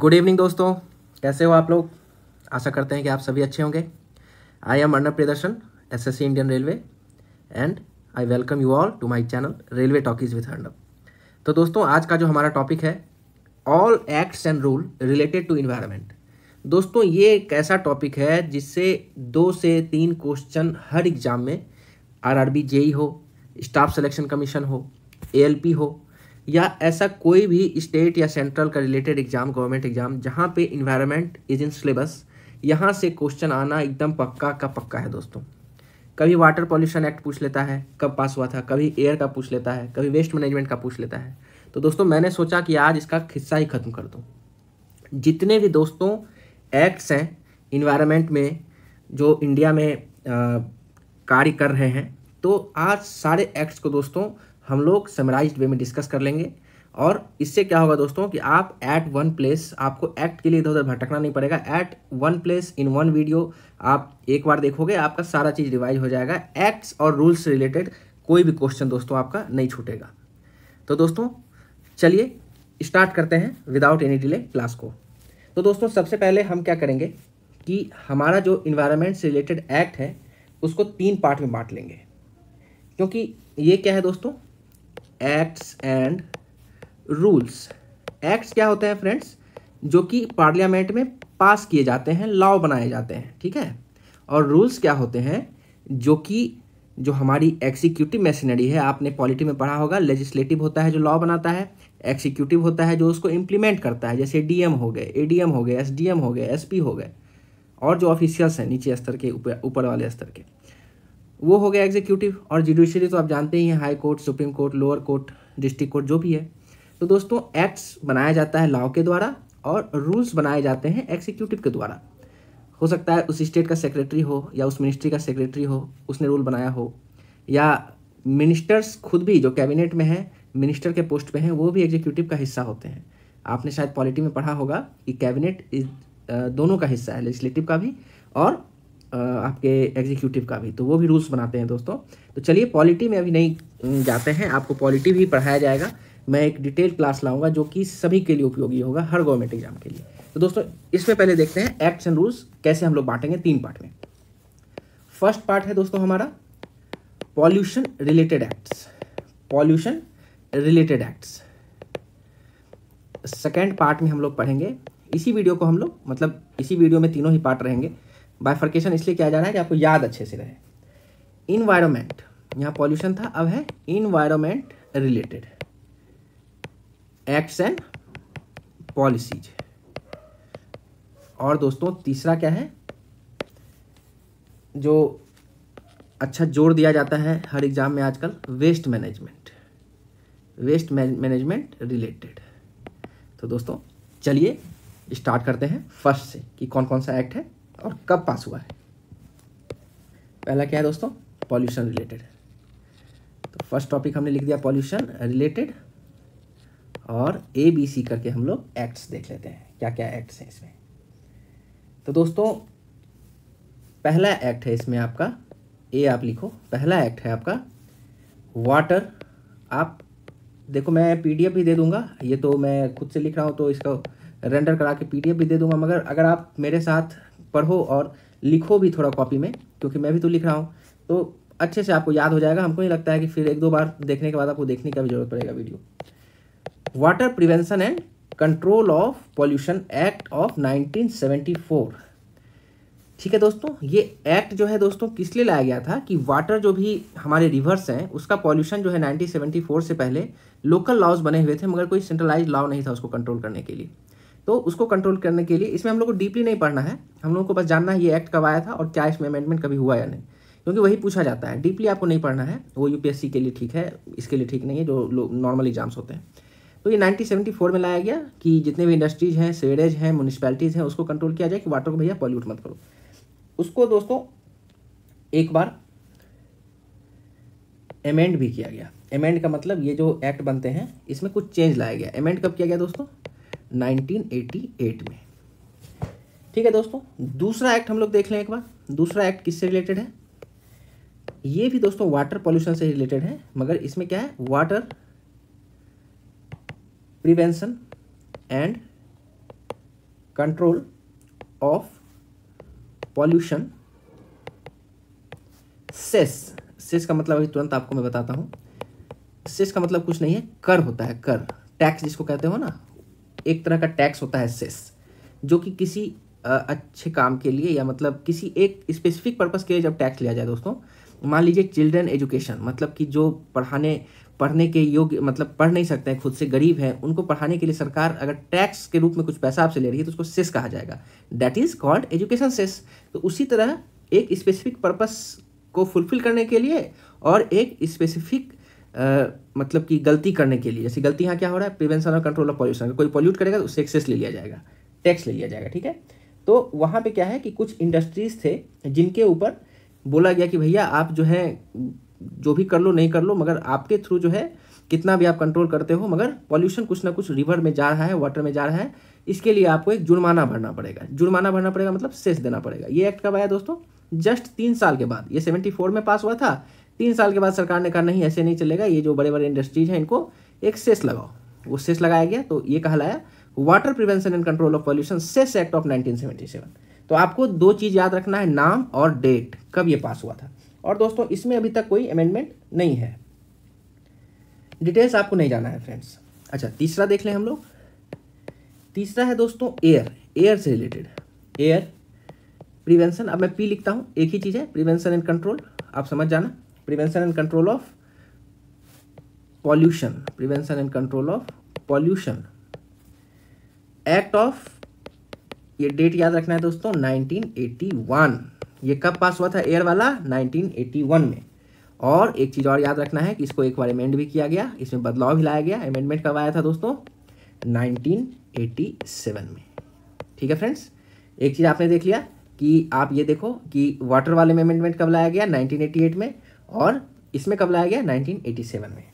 Good evening दोस्तों, कैसे हो आप लोग। आशा करते हैं कि आप सभी अच्छे होंगे। I am Arnav Priyadarshan, SSC Indian railway, and I welcome you all to my channel railway talkies with Arnav. तो दोस्तों, आज का जो हमारा टॉपिक है, all acts and rule related to environment. दोस्तों, ये एक ऐसा टॉपिक है जिससे 2 से 3 क्वेश्चन हर एग्जाम में, आरआरबी जेई हो, स्टाफ सिलेक्शन कमीशन हो, एएलपी हो, या ऐसा कोई भी स्टेट या सेंट्रल का रिलेटेड एग्जाम, गवर्नमेंट एग्जाम जहाँ पे इन्वायरमेंट इज इन सिलेबस, यहाँ से क्वेश्चन आना एकदम पक्का का पक्का है दोस्तों। कभी वाटर पॉल्यूशन एक्ट पूछ लेता है, कब पास हुआ था, कभी एयर का पूछ लेता है, कभी वेस्ट मैनेजमेंट का पूछ लेता है। तो दोस्तों, मैंने सोचा कि आज इसका खिस्सा ही खत्म कर दूँ। जितने भी दोस्तों एक्ट्स हैं इन्वायरमेंट में जो इंडिया में कार्य कर रहे हैं, तो आज सारे एक्ट्स को दोस्तों हम लोग समराइज्ड वे में डिस्कस कर लेंगे। और इससे क्या होगा दोस्तों कि आप एट वन प्लेस, आपको एक्ट के लिए इधर उधर भटकना नहीं पड़ेगा। At one place in one video आप एक बार देखोगे, आपका सारा चीज़ रिवाइज हो जाएगा। एक्ट्स और रूल्स से रिलेटेड कोई भी क्वेश्चन दोस्तों आपका नहीं छूटेगा। तो दोस्तों चलिए स्टार्ट करते हैं विदाउट एनी डिले क्लास को। तो दोस्तों, सबसे पहले हम क्या करेंगे कि हमारा जो इन्वायरमेंट से रिलेटेड एक्ट है उसको 3 पार्ट में बांट लेंगे। क्योंकि ये क्या है दोस्तों, एक्ट्स एंड रूल्स। एक्ट्स क्या होते हैं फ्रेंड्स, जो कि पार्लियामेंट में पास किए जाते हैं, लॉ बनाए जाते हैं, ठीक है। और रूल्स क्या होते हैं, जो कि जो हमारी एग्जीक्यूटिव मशीनरी है, आपने पॉलिटी में पढ़ा होगा, लेजिस्लेटिव होता है जो लॉ बनाता है, एग्जीक्यूटिव होता है जो उसको इम्प्लीमेंट करता है, जैसे डीएम हो गए, एडीएम हो गए, एसडीएम हो गए, एसपी हो गए, और जो ऑफिशियल्स हैं नीचे स्तर के, ऊपर वाले स्तर के, वो हो गया एग्जीक्यूटिव। और जुडिशरी तो आप जानते ही हैं, high court, supreme court, lower court, district court, जो भी है। तो दोस्तों, एक्ट्स बनाया जाता है लॉ के द्वारा और रूल्स बनाए जाते हैं एग्जीक्यूटिव के द्वारा। हो सकता है उस स्टेट का सेक्रेटरी हो या उस मिनिस्ट्री का सेक्रेटरी हो, उसने रूल बनाया हो, या मिनिस्टर्स खुद भी जो कैबिनेट में हैं, मिनिस्टर के पोस्ट पे हैं, वो भी एग्जीक्यूटिव का हिस्सा होते हैं। आपने शायद पॉलिटी में पढ़ा होगा कि कैबिनेट दोनों का हिस्सा है, लेजिस्लेटिव का भी और आपके एग्जीक्यूटिव का भी। तो वो भी रूल्स बनाते हैं दोस्तों। तो चलिए, पॉलिटी में अभी नहीं जाते हैं, आपको पॉलिटी भी पढ़ाया जाएगा। मैं एक डिटेल क्लास लाऊंगा जो कि सभी के लिए उपयोगी होगा, हर गवर्नमेंट एग्जाम के लिए। तो दोस्तों, इसमें पहले देखते हैं एक्ट्स एंड रूल्स कैसे हम लोग बांटेंगे 3 पार्ट में। फर्स्ट पार्ट है दोस्तों हमारा pollution related acts. Pollution related acts second part में हम लोग पढ़ेंगे। इसी वीडियो को हम लोग, मतलब इसी वीडियो में तीनों ही पार्ट रहेंगे। बाइफर्केशन इसलिए किया जा रहा है कि आपको याद अच्छे से रहे। इन्वायरमेंट, यहाँ पॉल्यूशन था, अब है environment related acts and policies. और दोस्तों तीसरा क्या है, जो अच्छा जोड़ दिया जाता है हर एग्जाम में आजकल, waste management. Waste management related. तो दोस्तों चलिए स्टार्ट करते हैं फर्स्ट से कि कौन कौन सा एक्ट है और कब पास हुआ है। पहला क्या है दोस्तों, पॉल्यूशन रिलेटेड। तो फर्स्ट टॉपिक हमने लिख दिया पॉल्यूशन रिलेटेड, और ABC करके हम लोग एक्ट्स देख लेते हैं क्या क्या एक्ट्स हैं इसमें। तो दोस्तों पहला एक्ट है इसमें आपका, ए आप लिखो, पहला एक्ट है आपका वाटर। आप देखो, मैं PDF भी दे दूंगा, ये तो मैं खुद से लिख रहा हूँ तो इसको रेंडर करा के PDF भी दे दूंगा, मगर अगर आप मेरे साथ पढ़ो और लिखो भी थोड़ा कॉपी में, क्योंकि मैं भी तो लिख रहा हूँ, तो अच्छे से आपको याद हो जाएगा। हमको नहीं लगता है कि फिर 1-2 बार देखने के बाद आपको देखने का भी जरूरत पड़ेगा video. Water prevention and control of pollution act of 1974। ठीक है दोस्तों, ये एक्ट जो है दोस्तों किस लिए लाया गया था कि वाटर जो भी हमारे रिवर्स हैं उसका पॉल्यूशन जो है 1974 से पहले लोकल लॉज बने हुए थे, मगर कोई सेंट्रलाइज लॉ नहीं था उसको कंट्रोल करने के लिए। तो उसको कंट्रोल करने के लिए, इसमें हम लोग को डीपली नहीं पढ़ना है, हम लोग को बस जानना है ये एक्ट कब आया था और क्या इसमें अमेंडमेंट कभी हुआ या नहीं, क्योंकि वही पूछा जाता है। डीपली आपको नहीं पढ़ना है, वो UPSC के लिए ठीक है, इसके लिए ठीक नहीं है जो नॉर्मल एग्जाम्स होते हैं। तो ये 1974 में लाया गया कि जितने भी इंडस्ट्रीज हैं, सीवरेज हैं, म्यूनिसिपैलिटीज़ हैं, उसको कंट्रोल किया जाए कि वाटर को भैया पॉल्यूट मत करो। उसको दोस्तों एक बार अमेंड भी किया गया। अमेंड का मतलब ये जो एक्ट बनते हैं इसमें कुछ चेंज लाया गया। अमेंड कब किया गया दोस्तों, 1988 में। ठीक है दोस्तों, दूसरा एक्ट हम लोग देख लें एक बार। दूसरा एक्ट किससे रिलेटेड है, ये भी दोस्तों वाटर पॉल्यूशन से रिलेटेड है, मगर इसमें क्या है, water prevention and control of pollution, cess. Cess का मतलब अभी तुरंत आपको मैं बताता हूँ। सेस का मतलब कुछ नहीं है, कर होता है, कर, टैक्स जिसको कहते हो ना, एक तरह का टैक्स होता है सेस, जो कि किसी अच्छे काम के लिए या मतलब किसी एक स्पेसिफिक पर्पस के लिए जब टैक्स लिया जाए दोस्तों, मान लीजिए चिल्ड्रन एजुकेशन, मतलब कि जो पढ़ने के योग्य, मतलब पढ़ नहीं सकते हैं, खुद से गरीब हैं, उनको पढ़ाने के लिए सरकार अगर टैक्स के रूप में कुछ पैसा आपसे ले रही है तो उसको सेस कहा जाएगा, that is called education cess. तो उसी तरह एक स्पेसिफिक पर्पस को फुलफिल करने के लिए और एक स्पेसिफिक मतलब कि गलती करने के लिए, जैसे गलती यहाँ क्या हो रहा है, प्रिवेंशन और कंट्रोल ऑफ पॉल्यूशन, कोई पॉल्यूट करेगा तो उससे एक्सेस ले लिया जाएगा, टैक्स ले लिया जाएगा, ठीक है। तो वहाँ पे क्या है कि कुछ इंडस्ट्रीज थे जिनके ऊपर बोला गया कि भैया आप जो है जो भी कर लो नहीं कर लो, मगर आपके थ्रू जो है कितना भी आप कंट्रोल करते हो, मगर पॉल्यूशन कुछ ना कुछ रिवर में जा रहा है, वाटर में जा रहा है, इसके लिए आपको एक जुर्माना भरना पड़ेगा। जुर्माना भरना पड़ेगा मतलब सेस देना पड़ेगा। ये एक्ट कब आया दोस्तों? जस्ट 3 साल के बाद। ये 74 में पास हुआ था। 3 साल के बाद सरकार ने कहा नहीं ऐसे नहीं चलेगा, ये जो बड़े बड़े इंडस्ट्रीज हैं इनको एक सेस लगाओ। वो सेस लगाया गया, तो ये कहलाया water prevention and control of pollution cess act of 1977। तो आपको 2 चीज़ याद रखना है, नाम और डेट, कब ये पास हुआ था। और दोस्तों इसमें अभी तक कोई अमेंडमेंट नहीं है, डिटेल्स आपको नहीं जाना है फ्रेंड्स। अच्छा, तीसरा देख लें हम लोग। तीसरा है दोस्तों एयर, एयर से रिलेटेड, एयर प्रिवेंशन। अब मैं पी लिखता हूँ, एक ही चीज़ है, प्रिवेंशन एंड कंट्रोल, आप समझ जाना, prevention and control of pollution, prevention and control of pollution act of, ये डेट याद रखना है दोस्तों, 1981। ये कब पास हुआ था एयर वाला? 1981 में। और एक चीज़ और याद रखना है कि इसको एक बार अमेंड भी किया गया, इसमें बदलाव भी लाया गया। अमेंडमेंट कब आया था दोस्तों? 1987 में। ठीक है फ्रेंड्स, एक चीज़ आपने देख लिया कि आप ये देखो कि वाटर वाले में अमेंडमेंट कब लाया गया? 1988 में, और इसमें कब लाया गया? 1987 में।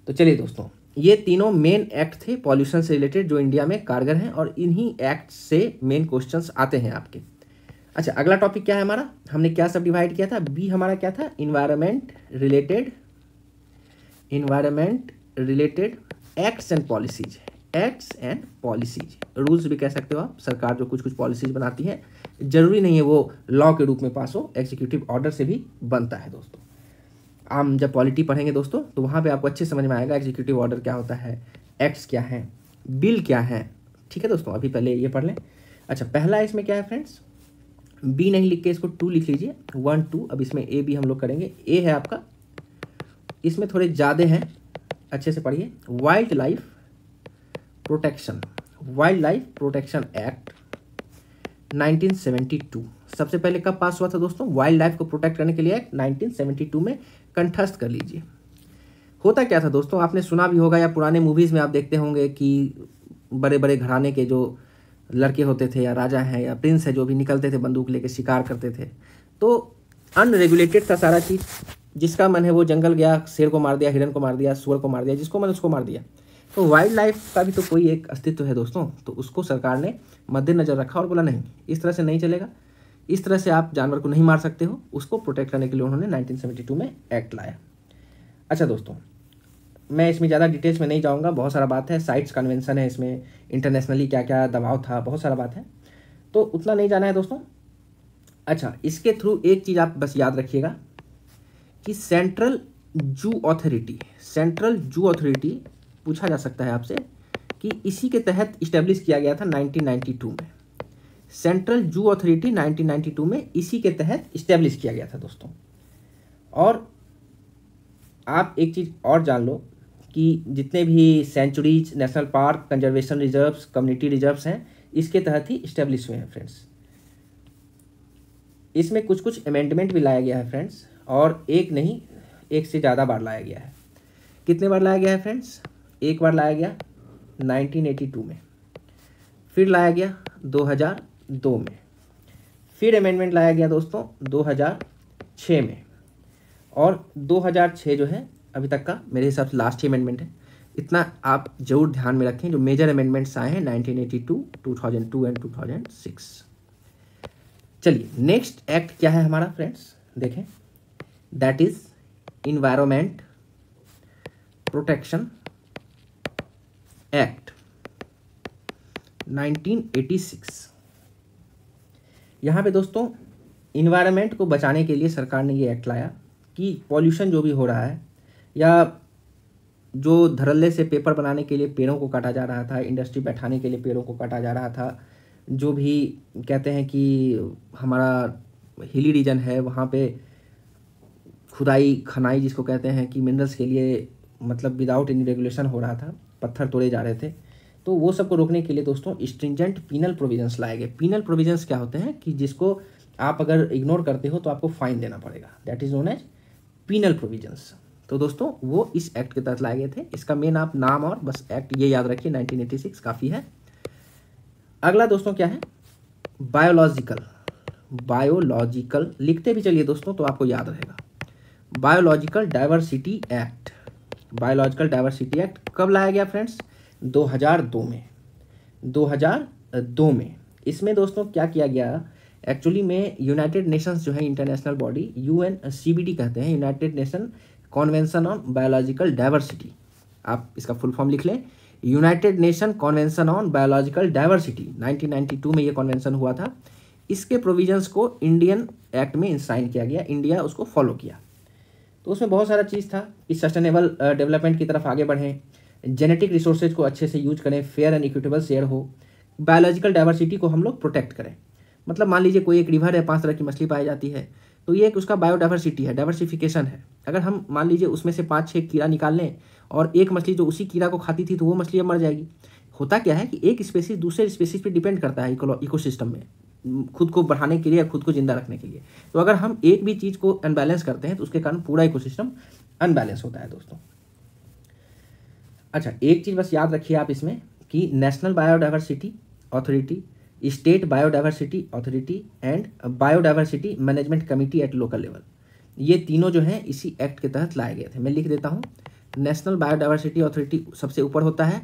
तो चलिए दोस्तों, ये तीनों मेन एक्ट थे पॉल्यूशन से रिलेटेड जो इंडिया में कारगर हैं, और इन्हीं एक्ट से मेन क्वेश्चंस आते हैं आपके। अच्छा, अगला टॉपिक क्या है हमारा? हमने क्या सब डिवाइड किया था? बी हमारा क्या था? Environment related acts and policies, acts and policies, rules भी कह सकते हो आप। सरकार जो कुछ कुछ पॉलिसीज बनाती है, जरूरी नहीं है वो लॉ के रूप में पास हो, एग्जीक्यूटिव ऑर्डर से भी बनता है दोस्तों। हम जब पॉलिटी पढ़ेंगे दोस्तों तो वहाँ पे आपको अच्छे समझ में आएगा एग्जीक्यूटिव ऑर्डर क्या होता है, एक्ट्स क्या है, बिल क्या है। ठीक है दोस्तों, अभी पहले ये पढ़ लें। अच्छा, पहला इसमें क्या है फ्रेंड्स? बी नहीं लिख के इसको 2 लिख लीजिए, 1 2। अब इसमें ए बी हम लोग करेंगे। ए है आपका, इसमें थोड़े ज़्यादा हैं, अच्छे से पढ़िए। वाइल्ड लाइफ प्रोटेक्शन एक्ट 1972 सबसे पहले कब पास हुआ था दोस्तों? वाइल्ड लाइफ को प्रोटेक्ट करने के लिए एक्ट 1972 में कंठस्थ कर लीजिए। होता क्या था दोस्तों, आपने सुना भी होगा या पुराने मूवीज़ में आप देखते होंगे कि बड़े बड़े घराने के जो लड़के होते थे या राजा हैं या प्रिंस है, जो भी निकलते थे बंदूक लेके शिकार करते थे, तो अनरेगुलेटेड था सारा चीज़। जिसका मन है वो जंगल गया, शेर को मार दिया, हिरन को मार दिया, सुअर को मार दिया, जिसको मन उसको मार दिया। तो वाइल्ड लाइफ का भी तो कोई एक अस्तित्व है दोस्तों, तो उसको सरकार ने मद्देनजर रखा और बोला नहीं, इस तरह से नहीं चलेगा, इस तरह से आप जानवर को नहीं मार सकते हो। उसको प्रोटेक्ट करने के लिए उन्होंने 1972 में एक्ट लाया। अच्छा दोस्तों, मैं इसमें ज़्यादा डिटेल्स में नहीं जाऊँगा, बहुत सारा बात है, साइट्स कन्वेंशन है इसमें, इंटरनेशनली क्या क्या दबाव था, बहुत सारा बात है, तो उतना नहीं जाना है दोस्तों। अच्छा, इसके थ्रू एक चीज़ आप बस याद रखिएगा कि सेंट्रल जू अथॉरिटी पूछा जा सकता है आपसे कि इसी के तहत इस्टेब्लिश किया गया था 1992 में। सेंट्रल जू अथॉरिटी 1992 में इसी के तहत इस्टेब्लिश किया गया था दोस्तों। और आप एक चीज़ और जान लो कि जितने भी sanctuaries, national park, conservation reserves, community reserves हैं, इसके तहत ही इस्टेब्लिश हुए हैं फ्रेंड्स। इसमें कुछ कुछ अमेंडमेंट भी लाया गया है फ्रेंड्स, और एक नहीं, एक से ज़्यादा बार लाया गया है। कितने बार लाया गया है फ्रेंड्स? एक बार लाया गया 1982 में, फिर लाया गया 2002 में, फिर अमेंडमेंट लाया गया दोस्तों 2006 में, और 2006 जो है अभी तक का मेरे हिसाब से लास्ट ही अमेंडमेंट है। इतना आप जरूर ध्यान में रखें, जो मेजर अमेंडमेंट्स आए हैं 1982, 2002 एंड 2006। चलिए, नेक्स्ट एक्ट क्या है हमारा फ्रेंड्स, देखें, that is environment protection act 1986। यहाँ पे दोस्तों इन्वायरमेंट को बचाने के लिए सरकार ने ये एक्ट लाया कि पॉल्यूशन जो भी हो रहा है, या जो धड़ल्ले से पेपर बनाने के लिए पेड़ों को काटा जा रहा था, इंडस्ट्री बैठाने के लिए पेड़ों को काटा जा रहा था, जो भी कहते हैं कि हमारा हिली रीजन है वहाँ पे खुदाई खनाई जिसको कहते हैं कि मिनरल्स के लिए मतलब विदाउट एनी रेगुलेशन हो रहा था, पत्थर तोड़े जा रहे थे, तो वो सबको रोकने के लिए दोस्तों स्ट्रिंजेंट पीनल प्रोविजंस लाए गए। पीनल प्रोविजंस क्या होते हैं कि जिसको आप अगर इग्नोर करते हो तो आपको फाइन देना पड़ेगा, that is known as penal provisions. तो दोस्तों वो इस एक्ट के तहत लाए गए थे। इसका मेन आप नाम और बस एक्ट ये याद रखिए, 1986 काफ़ी है। अगला दोस्तों क्या है, बायोलॉजिकल लिखते भी चलिए दोस्तों तो आपको याद रहेगा। Biological diversity act. Biological diversity act कब लाया गया फ्रेंड्स? 2002 में। 2002 में इसमें दोस्तों क्या किया गया, एक्चुअली में यूनाइटेड नेशंस जो है इंटरनेशनल बॉडी, UNCBD कहते हैं, United nation convention on biological diversity, आप इसका फुल फॉर्म लिख लें, United nation convention on biological diversity. 1992 में ये कॉन्वेंशन हुआ था। इसके प्रोविजंस को इंडियन एक्ट में इंसाइन किया गया, इंडिया उसको फॉलो किया। तो उसमें बहुत सारा चीज़ था कि सस्टेनेबल डेवलपमेंट की तरफ आगे बढ़ें, जेनेटिक रिसोर्सेज को अच्छे से यूज करें, फेयर एंड इक्विटेबल शेयर हो, बायोलॉजिकल डाइवर्सिटी को हम लोग प्रोटेक्ट करें। मतलब मान लीजिए कोई एक रिवर है, 5 तरह की मछली पाई जाती है, तो ये एक उसका बायोडाइवर्सिटी है, डाइवर्सिफिकेशन है। अगर हम मान लीजिए उसमें से 5-6 कीड़ा निकाल लें और एक मछली जो उसी कीड़ा को खाती थी तो वो मछली अब मर जाएगी। होता क्या है कि एक स्पेसीज दूसरे स्पेसीज पे डिपेंड करता है इकोसिस्टम में, खुद को बढ़ाने के लिए या खुद को जिंदा रखने के लिए। तो अगर हम एक भी चीज़ को अनबैलेंस करते हैं तो उसके कारण पूरा इकोसिस्टम अनबैलेंस होता है दोस्तों। अच्छा, एक चीज़ बस याद रखिए आप इसमें कि national biodiversity authority, state biodiversity authority and biodiversity management committee at local level, ये तीनों जो हैं इसी एक्ट के तहत लाए गए थे। मैं लिख देता हूँ, नेशनल बायोडाइवर्सिटी अथॉरिटी सबसे ऊपर होता है,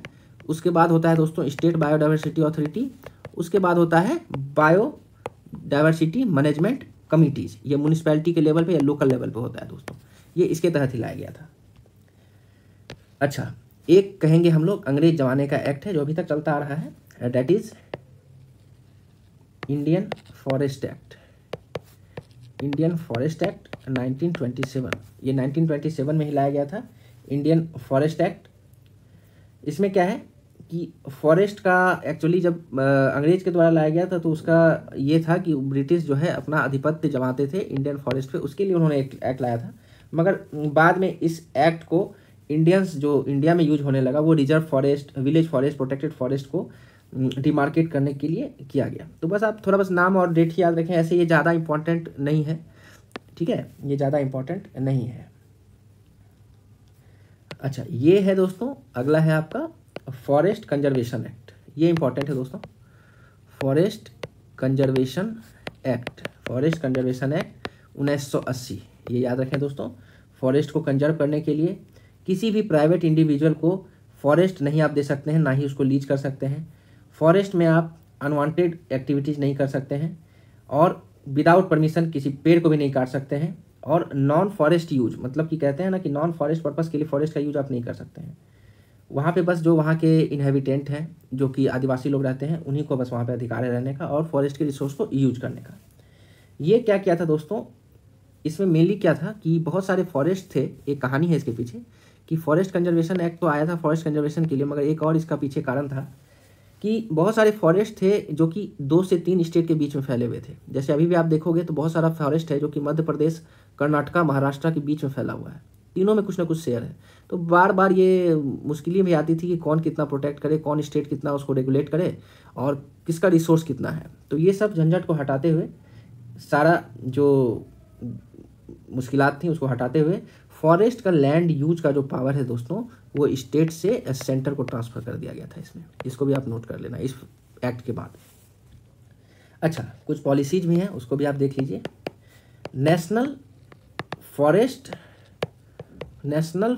उसके बाद होता है दोस्तों स्टेट बायोडाइवर्सिटी अथॉरिटी, उसके बाद होता है बायोडाइवर्सिटी मैनेजमेंट कमिटीज़, ये म्यूनिसिपैलिटी के लेवल पे या लोकल लेवल पे होता है दोस्तों। ये इसके तहत ही लाया गया था। अच्छा, एक कहेंगे हम लोग अंग्रेज जमाने का एक्ट है जो अभी तक चलता आ रहा है, that is Indian forest act. Indian forest act 1927, ये 1927 में ही लाया गया था, इंडियन फॉरेस्ट एक्ट। इसमें क्या है कि फॉरेस्ट का एक्चुअली जब अंग्रेज के द्वारा लाया गया था तो उसका ये था कि ब्रिटिश जो है अपना आधिपत्य जमाते थे इंडियन फॉरेस्ट पे, उसके लिए उन्होंने एक एक्ट लाया था। मगर बाद में इस एक्ट को इंडियंस जो इंडिया में यूज होने लगा वो reserve forest, village forest, protected forest को डिमार्केट करने के लिए किया गया। तो बस आप थोड़ा बस नाम और डेट ही याद रखें, ऐसे ये ज़्यादा इंपॉर्टेंट नहीं है, ठीक है, ये ज़्यादा इंपॉर्टेंट नहीं है। अच्छा, ये है दोस्तों, अगला है आपका फॉरेस्ट कंजर्वेशन एक्ट। ये इंपॉर्टेंट है दोस्तों, forest conservation act. Forest conservation act 1980, ये याद रखें दोस्तों। फॉरेस्ट को कंजर्व करने के लिए किसी भी प्राइवेट इंडिविजुअल को फॉरेस्ट नहीं आप दे सकते हैं, ना ही उसको लीज कर सकते हैं। फॉरेस्ट में आप अनवांटेड एक्टिविटीज़ नहीं कर सकते हैं और विदाउट परमिशन किसी पेड़ को भी नहीं काट सकते हैं। और नॉन फॉरेस्ट यूज, मतलब कि कहते हैं ना कि नॉन फॉरेस्ट पर्पस के लिए फॉरेस्ट का यूज आप नहीं कर सकते हैं। वहाँ पे बस जो वहाँ के इनहेबिटेंट हैं, जो कि आदिवासी लोग रहते हैं, उन्हीं को बस वहाँ पे अधिकार है रहने का और फॉरेस्ट के रिसोर्स को यूज करने का। ये क्या किया था दोस्तों, इसमें मेनली क्या था कि बहुत सारे फॉरेस्ट थे, एक कहानी है इसके पीछे कि फॉरेस्ट कंजर्वेशन एक्ट तो आया था फॉरेस्ट कंजर्वेशन के लिए, मगर एक और इसका पीछे कारण था कि बहुत सारे फॉरेस्ट थे जो कि 2 से 3 स्टेट के बीच में फैले हुए थे। जैसे अभी भी आप देखोगे तो बहुत सारा फॉरेस्ट है जो कि मध्य प्रदेश, कर्नाटका, महाराष्ट्र के बीच में फैला हुआ है, तीनों में कुछ ना कुछ शेयर है। तो बार बार ये मुश्किलें भी आती थी कि कौन कितना प्रोटेक्ट करे, कौन स्टेट कितना उसको रेगुलेट करे और किसका रिसोर्स कितना है। तो ये सब झंझट को हटाते हुए, सारा जो मुश्किलात थी उसको हटाते हुए, फॉरेस्ट का लैंड यूज का जो पावर है दोस्तों वो स्टेट से सेंटर को ट्रांसफ़र कर दिया गया था इसमें। इसको भी आप नोट कर लेना इस एक्ट के बाद। अच्छा, कुछ पॉलिसीज भी हैं, उसको भी आप देख लीजिए। नेशनल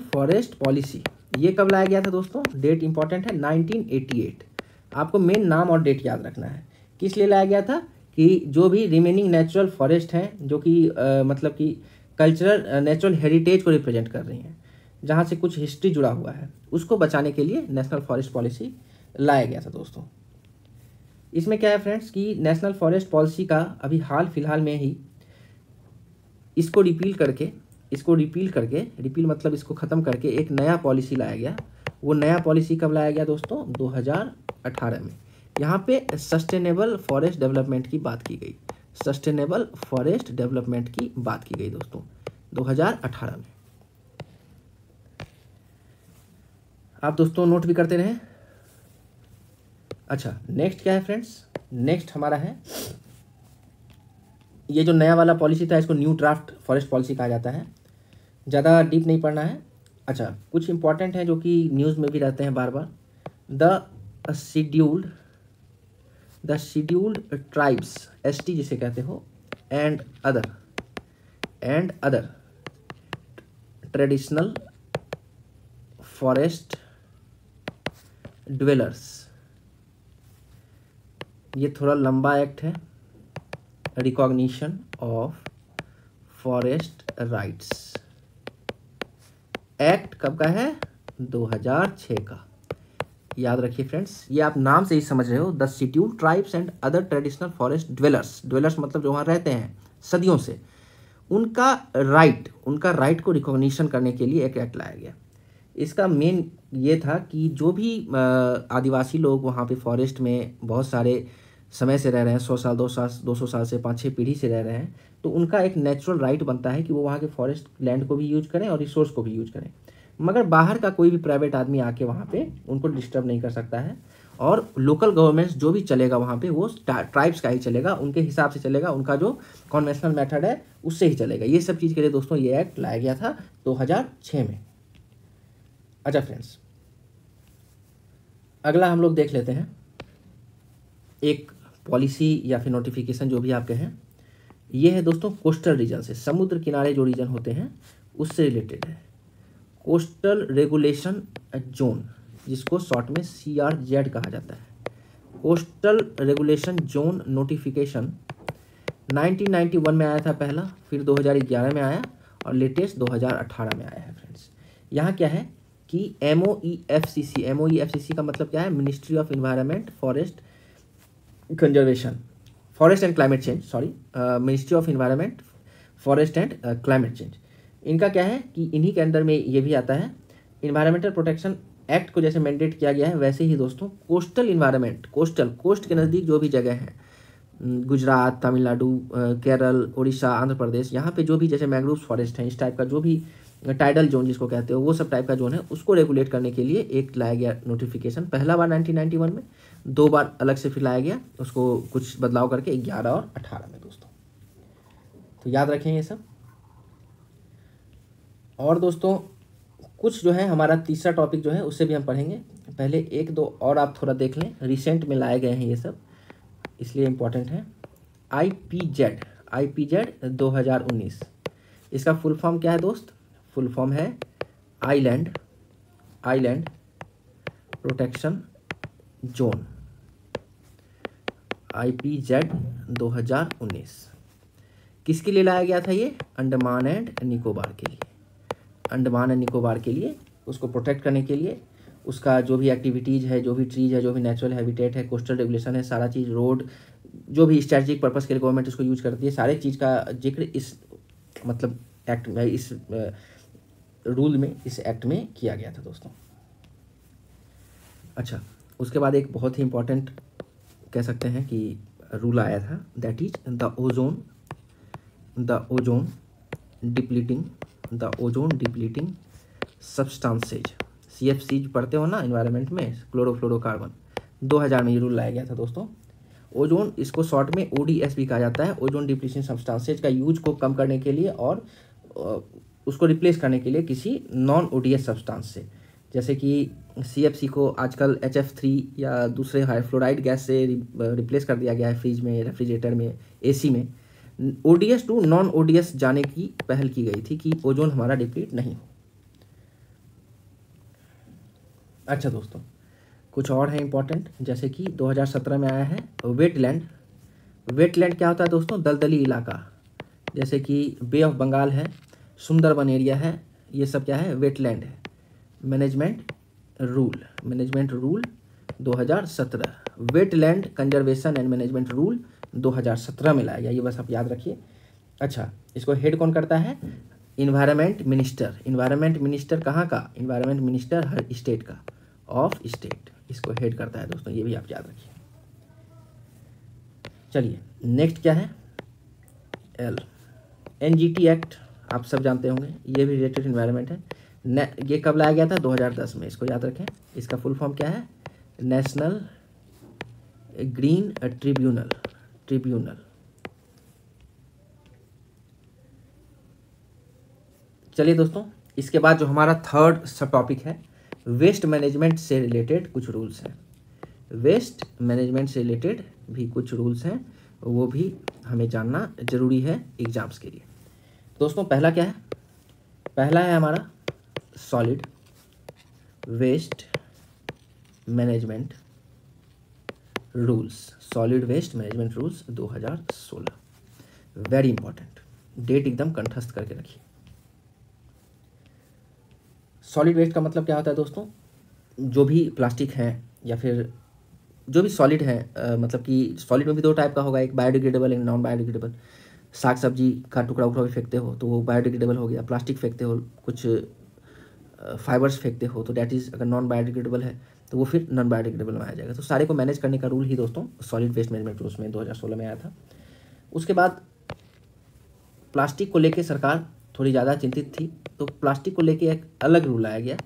फॉरेस्ट पॉलिसी, ये कब लाया गया था दोस्तों, डेट इंपॉर्टेंट है, 1988। आपको मेन नाम और डेट याद रखना है। किस लिए लाया गया था कि जो भी रिमेनिंग नेचुरल फॉरेस्ट हैं जो कि मतलब कि कल्चरल नेचुरल हेरिटेज को रिप्रेजेंट कर रही हैं, जहाँ से कुछ हिस्ट्री जुड़ा हुआ है, उसको बचाने के लिए नेशनल फॉरेस्ट पॉलिसी लाया गया था दोस्तों। इसमें क्या है फ्रेंड्स कि नेशनल फॉरेस्ट पॉलिसी का अभी हाल फिलहाल में ही इसको रिपील करके रिपील मतलब इसको ख़त्म करके एक नया पॉलिसी लाया गया। वो नया पॉलिसी कब लाया गया दोस्तों? 2018 में। यहाँ पे सस्टेनेबल फॉरेस्ट डेवलपमेंट की बात की गई, सस्टेनेबल फॉरेस्ट डेवलपमेंट की बात की गई दोस्तों 2018 में। आप दोस्तों नोट भी करते रहें। अच्छा, नेक्स्ट क्या है फ्रेंड्स? नेक्स्ट हमारा है ये जो नया वाला पॉलिसी था, इसको न्यू ड्राफ्ट फॉरेस्ट पॉलिसी कहा जाता है। ज़्यादा डीप नहीं पढ़ना है। अच्छा, कुछ इंपॉर्टेंट है जो कि न्यूज़ में भी रहते हैं बार बार। द शेड्यूल्ड ट्राइब्स, ST जिसे कहते हो, and other traditional forest dwellers. ये थोड़ा लंबा एक्ट है। Recognition of forest rights act कब का है? 2006 का। याद रखिए फ्रेंड्स, ये आप नाम से ही समझ रहे हो, the scheduled tribes and other traditional forest dwellers मतलब जो वहाँ रहते हैं सदियों से, उनका राइट को रिकॉग्निशन करने के लिए एक एक्ट लाया गया। इसका मेन ये था कि जो भी आदिवासी लोग वहाँ पे फॉरेस्ट में बहुत सारे समय से रह रहे हैं, 100 साल 200 साल से 5-6 पीढ़ी से रह रहे हैं, तो उनका एक नेचुरल राइट बनता है कि वो वहाँ के फॉरेस्ट लैंड को भी यूज करें और रिसोर्स को भी यूज करें। मगर बाहर का कोई भी प्राइवेट आदमी आके वहाँ पे उनको डिस्टर्ब नहीं कर सकता है, और लोकल गवर्नमेंट्स जो भी चलेगा वहाँ पे वो ट्राइब्स का ही चलेगा, उनके हिसाब से चलेगा, उनका जो कन्वेंशनल मेथड है उससे ही चलेगा। ये सब चीज़ के लिए दोस्तों ये एक्ट लाया गया था 2006 में। अच्छा फ्रेंड्स, अगला हम लोग देख लेते हैं एक पॉलिसी या फिर नोटिफिकेशन जो भी आप कहें। ये है दोस्तों कोस्टल रीजन से, समुद्र किनारे जो रीजन होते हैं उससे रिलेटेड है। कोस्टल रेगुलेशन जोन, जिसको शॉर्ट में CRZ कहा जाता है। कोस्टल रेगुलेशन जोन नोटिफिकेशन 1991 में आया था पहला, फिर 2011 में आया और लेटेस्ट 2018 में आया है फ्रेंड्स। यहाँ क्या है कि MOEFCC का मतलब क्या है? Ministry of environment, forest conservation, forest and climate change, ministry of environment, forest and climate change. इनका क्या है कि इन्हीं के अंदर में ये भी आता है। इन्वायरमेंटल प्रोटेक्शन एक्ट को जैसे मैंडेट किया गया है, वैसे ही दोस्तों कोस्टल इन्वायरमेंट, कोस्ट के नज़दीक जो भी जगह है, गुजरात, तमिलनाडु, केरल, उड़ीसा, आंध्र प्रदेश, यहाँ पे जो भी जैसे मैंग्रोव फॉरेस्ट हैं, इस टाइप का जो भी टाइडल जोन जिसको कहते हो, वो सब टाइप का जोन है, उसको रेगुलेट करने के लिए एक लाया गया नोटिफिकेशन। पहला बार 1991 में, 2 बार अलग से फिर लाया गया, उसको कुछ बदलाव करके 11 और 18 में दोस्तों। तो याद रखें ये सब। और दोस्तों कुछ जो है हमारा तीसरा टॉपिक जो है उससे भी हम पढ़ेंगे। पहले 1-2 और आप थोड़ा देख लें, रिसेंट में लाए गए हैं ये सब, इसलिए इम्पोर्टेंट है। IPZ 2019, इसका फुल फॉर्म क्या है दोस्त? फुल फॉर्म है आइलैंड प्रोटेक्शन जोन, IPZ 2019। किसके लिए लाया गया था ये? अंडमान एंड निकोबार के लिए। अंडमान एंड निकोबार के लिए, उसको प्रोटेक्ट करने के लिए, उसका जो भी एक्टिविटीज़ है, जो भी ट्रीज है, जो भी नेचुरल हैबिटेट है, कोस्टल रेगुलेशन है, सारा चीज़, रोड, जो भी स्ट्रेटजिक पर्पस के लिए गवर्नमेंट इसको यूज करती है, सारे चीज़ का जिक्र इस मतलब एक्ट में, इस रूल में, इस एक्ट में किया गया था दोस्तों। अच्छा, उसके बाद एक बहुत ही इम्पोर्टेंट कह सकते हैं कि रूल आया था, that is the ozone depleting substances, CFC पढ़ते हो ना इन्वायरमेंट में, क्लोरोफ्लोरोकार्बन। 2000 में ये रूल लाया गया था दोस्तों। ओजोन, इसको शॉर्ट में ODS भी कहा जाता है, ओजोन डिप्लीशन सब्सटेंसेज का यूज को कम करने के लिए और उसको रिप्लेस करने के लिए किसी नॉन ODS सब्सटेंस से, जैसे कि CFC को आजकल HF3 या दूसरे हाई फ्लोराइड गैस से रिप्लेस कर दिया गया है फ्रिज में, रेफ्रिजरेटर में, AC में। ODS टू नॉन ODS जाने की पहल की गई थी कि ओजोन हमारा डिप्लीट नहीं हो। अच्छा दोस्तों, कुछ और है इंपॉर्टेंट, जैसे कि 2017 में आया है वेटलैंड क्या होता है दोस्तों? दलदली इलाका, जैसे कि बे ऑफ बंगाल है, सुंदरबन एरिया है, ये सब क्या है? वेटलैंड है। Management rule 2017 wetland conservation and management rule 2017 में लाया गया, ये बस आप याद रखिए। अच्छा, इसको हेड कौन करता है? Environment minister. इन्वायरमेंट मिनिस्टर कहाँ का? इन्वायरमेंट मिनिस्टर हर स्टेट का, ऑफ स्टेट, इसको हेड करता है दोस्तों, ये भी आप याद रखिए। चलिए नेक्स्ट क्या है? एल, एनजीटी एक्ट आप सब जानते होंगे, ये भी रिलेटेड इन्वायरमेंट है। ये कब लाया गया था? 2010 में, इसको याद रखें। इसका फुल फॉर्म क्या है? National green tribunal. चलिए दोस्तों, इसके बाद जो हमारा थर्ड सब टॉपिक है, वेस्ट मैनेजमेंट से रिलेटेड कुछ रूल्स हैं। वेस्ट मैनेजमेंट से रिलेटेड भी कुछ रूल्स हैं, वो भी हमें जानना जरूरी है एग्जाम्स के लिए। दोस्तों पहला क्या है? पहला है हमारा solid waste management rules, solid waste management rules 2016। Very important, date एकदम कंठस्थ करके रखिए। सॉलिड वेस्ट का मतलब क्या होता है दोस्तों? जो भी प्लास्टिक है या फिर जो भी सॉलिड है, मतलब कि सॉलिड में भी दो टाइप का होगा, एक बायोडिग्रेडेबल, एक नॉन बायोडिग्रेडेबल। साग सब्जी का टुकड़ा उकड़ा भी फेंकते हो तो वो बायोडिग्रेडेबल हो गया, प्लास्टिक फेंकते हो, कुछ फाइबर्स फेंकते हो तो डैट इज़, अगर नॉन बायोडिग्रेडेबल है तो वो फिर नॉन बायोडिग्रेडेबल में आ जाएगा। तो सारे को मैनेज करने का रूल ही दोस्तों सॉलिड वेस्ट मैनेजमेंट रूल्स में 2016 में आया था। उसके बाद प्लास्टिक को लेके सरकार थोड़ी ज़्यादा चिंतित थी, तो प्लास्टिक को लेके एक अलग रूल लाया गया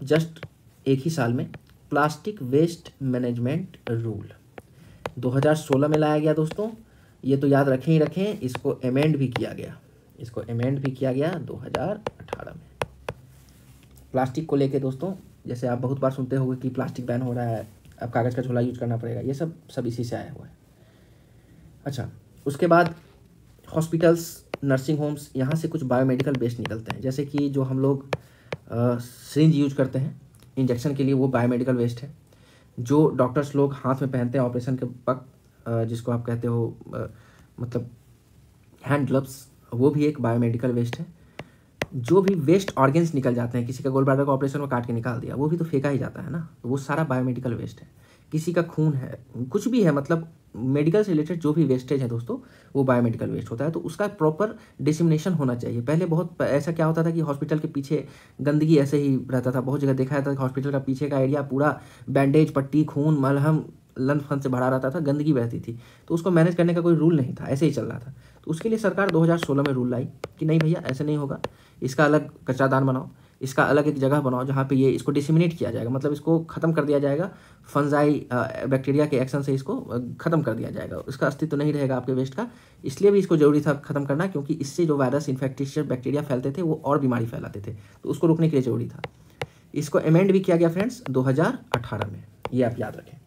जस्ट एक ही साल में, प्लास्टिक वेस्ट मैनेजमेंट रूल 2016 में लाया गया दोस्तों। ये तो याद रखें ही रखें, इसको अमेंड भी किया गया, 2018 में। प्लास्टिक को लेके दोस्तों, जैसे आप बहुत बार सुनते होंगे कि प्लास्टिक बैन हो रहा है, अब कागज़ का झोला यूज करना पड़ेगा, ये सब इसी से आया हुआ है। अच्छा, उसके बाद हॉस्पिटल्स, नर्सिंग होम्स, यहाँ से कुछ बायोमेडिकल वेस्ट निकलते हैं, जैसे कि जो हम लोग सिरिंज यूज करते हैं इंजेक्शन के लिए, वो बायोमेडिकल वेस्ट है। जो डॉक्टर्स लोग हाथ में पहनते हैं ऑपरेशन के वक्त, जिसको आप कहते हो मतलब हैंड ग्लव्स, वो भी एक बायोमेडिकल वेस्ट है। जो भी वेस्ट ऑर्गेन्स निकल जाते हैं, किसी का गोल ब्लैडर का ऑपरेशन में काट के निकाल दिया, वो भी तो फेंका ही जाता है ना, तो वो सारा बायोमेडिकल वेस्ट है। किसी का खून है, कुछ भी है, मतलब मेडिकल से रिलेटेड जो भी वेस्टेज है दोस्तों, वो बायोमेडिकल वेस्ट होता है। तो उसका प्रॉपर डिसिमिनेशन होना चाहिए। पहले बहुत ऐसा क्या होता था कि हॉस्पिटल के पीछे गंदगी ऐसे ही रहता था, बहुत जगह देखा जाता था कि हॉस्पिटल का पीछे का एरिया पूरा बैंडेज, पट्टी, खून, मलहम, लन फन से भरा रहता था, गंदगी बहती थी, तो उसको मैनेज करने का कोई रूल नहीं था, ऐसे ही चल रहा था। तो उसके लिए सरकार 2016 में रूल लाई कि नहीं भैया ऐसे नहीं होगा, इसका अलग कचरादान बनाओ, इसका अलग एक जगह बनाओ जहाँ पे ये इसको डिसिमिनेट किया जाएगा, मतलब इसको ख़त्म कर दिया जाएगा, फंजाई बैक्टीरिया के एक्शन से इसको ख़त्म कर दिया जाएगा, इसका अस्तित्व नहीं रहेगा आपके वेस्ट का। इसलिए भी इसको ज़रूरी था ख़त्म करना, क्योंकि इससे जो वायरस, इन्फेक्टिशियस बैक्टीरिया फैलते थे वो और बीमारी फैलाते थे, तो उसको रोकने के लिए ज़रूरी था। इसको अमेंड भी किया गया फ्रेंड्स 2018 में, ये आप याद रखें।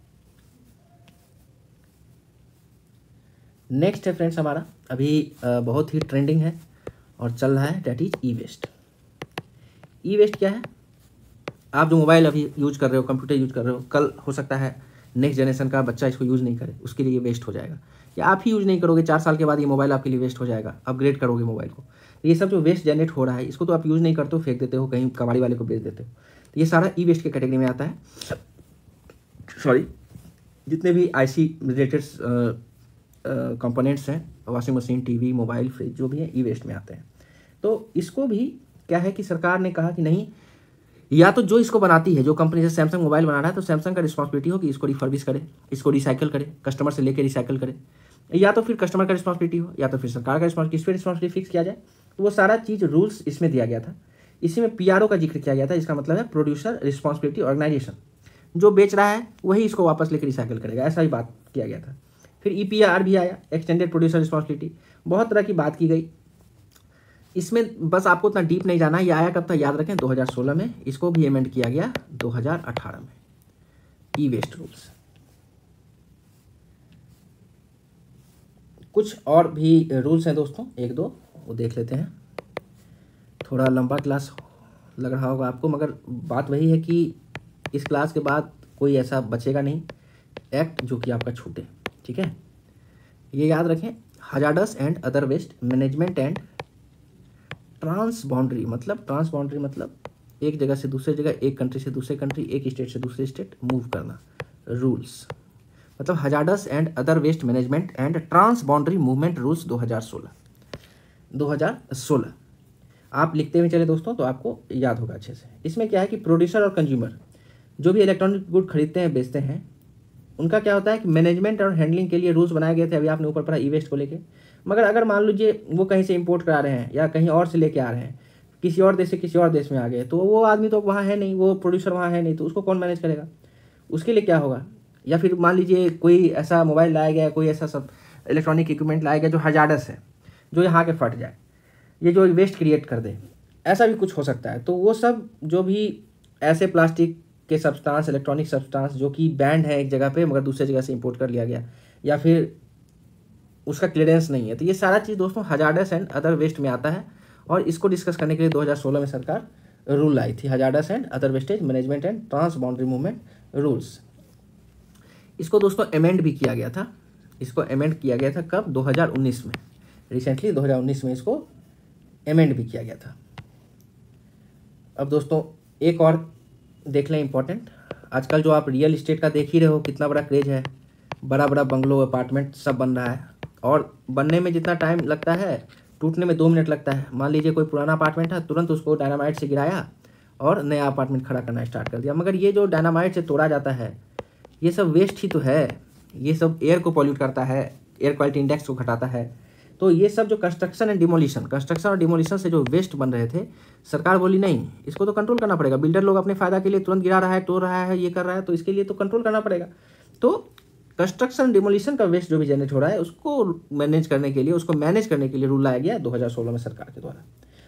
नेक्स्ट है फ्रेंड्स हमारा, अभी बहुत ही ट्रेंडिंग है और चल रहा है, that is e waste. E waste क्या है? आप जो मोबाइल अभी यूज कर रहे हो, कंप्यूटर यूज कर रहे हो, कल हो सकता है नेक्स्ट जनरेशन का बच्चा इसको यूज़ नहीं करे, उसके लिए ये वेस्ट हो जाएगा, या आप ही यूज़ नहीं करोगे, 4 साल के बाद ये मोबाइल आपके लिए वेस्ट हो जाएगा, अपग्रेड करोगे मोबाइल को। तो ये सब जो वेस्ट जनरेट हो रहा है, इसको तो आप यूज़ नहीं करते हो, फेंक देते हो, कहीं कबाड़ी वाले को बेच देते हो, तो ये सारा ई वेस्ट के कैटेगरी में आता है। सॉरी, जितने भी IC रिलेटेड कंपोनेंट्स हैं, washing machine, TV, mobile, fridge, जो भी है, ई वेस्ट में आते हैं। तो इसको भी क्या है कि सरकार ने कहा कि नहीं, या तो जो इसको बनाती है, जो कंपनी, जैसे सैमसंग मोबाइल बना रहा है तो सैमसंग का रिस्पॉन्सिबिलिटी हो कि इसको रिफर्बिश करे, इसको रिसाइकल करे, कस्टमर से लेकर रिसाइकल करे, या तो फिर कस्टमर का रिस्पॉन्सिबिलिटी हो, या तो फिर सरकार का रिस्पॉन्सिबिलिटी, इस पर रिस्पॉन्सिबिलिटी फिक्स किया जाए। तो वो सारा चीज़ रूल्स इसमें दिया गया था। इसी में PRO का जिक्र किया गया था, इसका मतलब है प्रोड्यूसर रिस्पॉन्सिबिलिटी ऑर्गेनाइजेशन। जो बेच रहा है वही इसको वापस लेकर रिसाइकल करेगा, ऐसा ही बात किया गया था। फिर EPR भी आया, एक्सटेंडेड प्रोड्यूसर रिस्पॉन्सिबिलिटी, बहुत तरह की बात की गई। इसमें बस आपको उतना डीप नहीं जाना है, ये आया कब था याद रखें, 2016 में। इसको भी अमेंड किया गया 2018 में, ई वेस्ट रूल्स। कुछ और भी रूल्स हैं दोस्तों, एक दो वो देख लेते हैं। थोड़ा लंबा क्लास लग रहा होगा आपको, मगर बात वही है कि इस क्लास के बाद कोई ऐसा बचेगा नहीं एक्ट जो कि आपका छूटे, ठीक है। ये याद रखें, hazardous and other waste management and transboundary मतलब एक जगह से दूसरे जगह, एक कंट्री से दूसरे कंट्री, एक स्टेट से दूसरे स्टेट मूव करना, रूल्स मतलब hazardous and other waste management and transboundary movement rules 2016 आप लिखते हुए चले दोस्तों तो आपको याद होगा अच्छे से। इसमें क्या है कि प्रोड्यूसर और कंज्यूमर जो भी इलेक्ट्रॉनिक गुड खरीदते हैं बेचते हैं, उनका क्या होता है कि मैनेजमेंट और हैंडलिंग के लिए रूल्स बनाए गए थे। अभी आपने ऊपर पढ़ा ई वेस्ट को लेके। मगर अगर मान लीजिए वो कहीं से इंपोर्ट करा रहे हैं या कहीं और से लेके आ रहे हैं, किसी और देश से किसी और देश में आ गए, तो वो आदमी तो वहाँ है नहीं, वो प्रोड्यूसर वहाँ है नहीं, तो उसको कौन मैनेज करेगा? उसके लिए क्या होगा? या फिर मान लीजिए कोई ऐसा मोबाइल लाया गया, कोई ऐसा सब इलेक्ट्रॉनिक इक्विपमेंट लाया गया जो हजार्डस है, जो यहाँ के फट जाए, ये जो वेस्ट क्रिएट कर दे, ऐसा भी कुछ हो सकता है। तो वो सब जो भी ऐसे प्लास्टिक के सब्सटेंस, इलेक्ट्रॉनिक सब्सटेंस जो कि बैंड है एक जगह पे मगर दूसरी जगह से इंपोर्ट कर लिया गया, या फिर उसका क्लियरेंस नहीं है, तो ये सारा चीज़ दोस्तों हजार्डस एंड अदर वेस्ट में आता है। और इसको डिस्कस करने के लिए 2016 में सरकार रूल लाई थी, hazardous and other wastage management and transboundary movement rules. इसको दोस्तों अमेंड भी किया गया था। इसको अमेंड किया गया था कब? 2019 में। रिसेंटली 2019 में इसको अमेंड भी किया गया था। अब दोस्तों एक और देख लें इम्पोर्टेंट, आजकल जो आप रियल इस्टेट का देख ही रहे हो, कितना बड़ा क्रेज है, बड़ा बड़ा बंगलो, अपार्टमेंट सब बन रहा है, और बनने में जितना टाइम लगता है टूटने में 2 मिनट लगता है। मान लीजिए कोई पुराना अपार्टमेंट है, तुरंत उसको डायनामाइट से गिराया और नया अपार्टमेंट खड़ा करना स्टार्ट कर दिया। मगर ये जो डायनामाइट से तोड़ा जाता है, ये सब वेस्ट ही तो है। ये सब एयर को पॉल्यूट करता है, एयर क्वालिटी इंडेक्स को घटाता है। तो ये सब जो कंस्ट्रक्शन और डिमोलिशन से जो वेस्ट बन रहे थे, सरकार बोली नहीं, इसको तो कंट्रोल करना पड़ेगा। बिल्डर लोग अपने फायदा के लिए तुरंत गिरा रहा है, तोड़ रहा है, ये कर रहा है, तो इसके लिए तो कंट्रोल करना पड़ेगा। तो कंस्ट्रक्शन डिमोलिशन का वेस्ट जो भी जनरेट हो रहा है, उसको मैनेज करने के लिए रूल लाया गया 2016 में सरकार के द्वारा।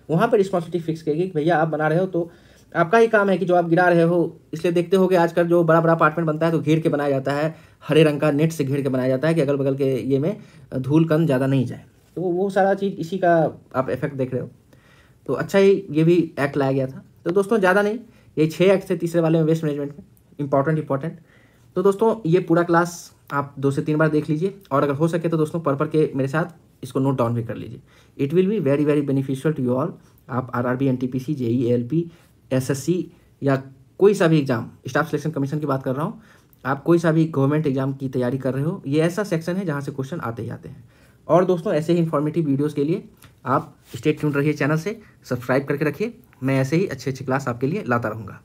वहाँ पर रिस्पॉन्सिबिलिटी फिक्स की गई कि भैया आप बना रहे हो तो आपका ही काम है कि जो आप गिरा रहे हो, इसलिए देखते हो कि आजकल जो बड़ा बड़ा अपार्टमेंट बनता है तो घेर के बनाया जाता है, हरे रंग का नेट से घेर के बनाया जाता है कि अगल बगल के ये में धूल कण ज़्यादा नहीं जाए। तो वो सारा चीज़ इसी का आप इफेक्ट देख रहे हो। तो अच्छा ही ये भी एक्ट लाया गया था। तो दोस्तों ज़्यादा नहीं, ये 6 एक्ट थे तीसरे वाले में वेस्ट मैनेजमेंट में, इंपॉर्टेंट। तो दोस्तों ये पूरा क्लास आप 2 से 3 बार देख लीजिए, और अगर हो सके तो दोस्तों पढ़ के मेरे साथ इसको नोट डाउन भी कर लीजिए। It will be very very beneficial to you all. आप RRB, NTPC, JEE, ALP, SSC या कोई सा भी एग्जाम, स्टाफ सिलेक्शन कमीशन की बात कर रहा हूँ, आप कोई सा भी गवर्नमेंट एग्जाम की तैयारी कर रहे हो, ये ऐसा सेक्शन है जहाँ से क्वेश्चन आते ही आते हैं। और दोस्तों ऐसे ही इन्फॉर्मेटिव वीडियोस के लिए आप स्टे ट्यून्ड रहिए, चैनल से सब्सक्राइब करके रखिए। मैं ऐसे ही अच्छे क्लास आपके लिए लाता रहूँगा।